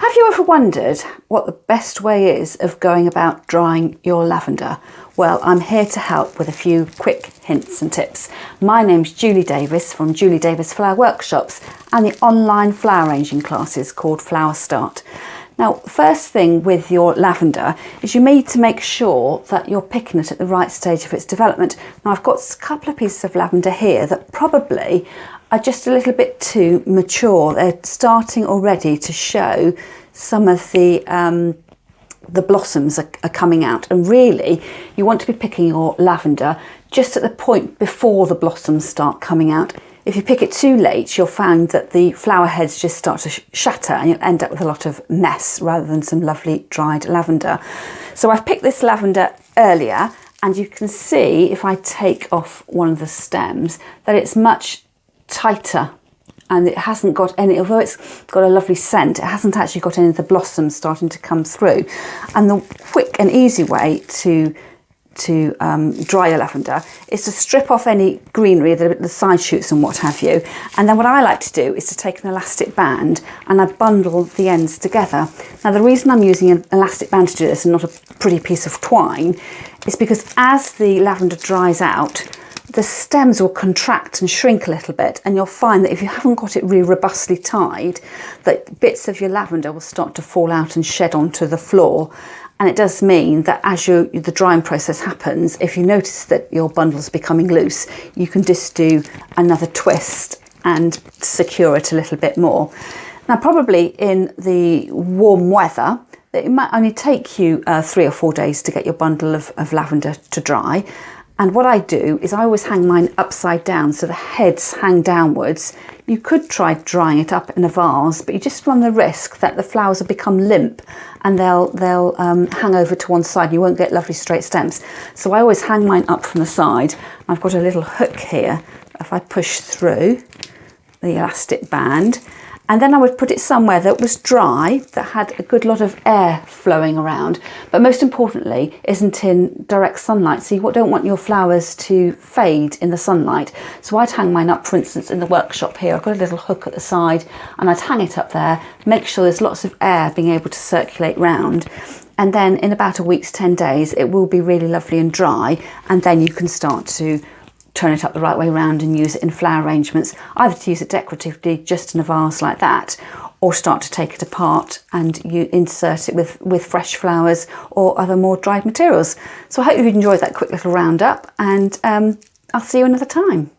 Have you ever wondered what the best way is of going about drying your lavender? Well, I'm here to help with a few quick hints and tips. My name's Julie Davis from Julie Davis Flower Workshops and the online flower arranging classes called Flower Start. Now, first thing with your lavender is you need to make sure that you're picking it at the right stage of its development. Now, I've got a couple of pieces of lavender here that probably are just a little bit too mature. They're starting already to show some of the blossoms are coming out, and really you want to be picking your lavender just at the point before the blossoms start coming out. If you pick it too late, you'll find that the flower heads just start to shatter and you'll end up with a lot of mess rather than some lovely dried lavender. So I've picked this lavender earlier, and you can see if I take off one of the stems that it's much tighter, and it hasn't got any, although it's got a lovely scent, it hasn't actually got any of the blossoms starting to come through. And the quick and easy way to dry your lavender is to strip off any greenery, the side shoots and what have you. And then what I like to do is to take an elastic band and I bundle the ends together. Now, the reason I'm using an elastic band to do this and not a pretty piece of twine is because as the lavender dries out, the stems will contract and shrink a little bit, and you'll find that if you haven't got it really robustly tied, that bits of your lavender will start to fall out and shed onto the floor. And it does mean that as the drying process happens, if you notice that your bundle's becoming loose, you can just do another twist and secure it a little bit more. Now, probably in the warm weather, it might only take you 3 or 4 days to get your bundle of lavender to dry. And what I do is I always hang mine upside down so the heads hang downwards. You could try drying it up in a vase, but you just run the risk that the flowers will become limp and they'll hang over to one side. You won't get lovely straight stems. So I always hang mine up from the side. I've got a little hook here. If I push through the elastic band, and then I would put it somewhere that was dry, that had a good lot of air flowing around, but most importantly, isn't in direct sunlight. So you don't want your flowers to fade in the sunlight. So I'd hang mine up, for instance, in the workshop here. I've got a little hook at the side and I'd hang it up there, make sure there's lots of air being able to circulate round. And then in about a week's 10 days, it will be really lovely and dry. And then you can start to turn it up the right way around and use it in flower arrangements, either to use it decoratively just in a vase like that, or start to take it apart and you insert it with fresh flowers or other more dried materials. So I hope you've enjoyed that quick little roundup, and I'll see you another time.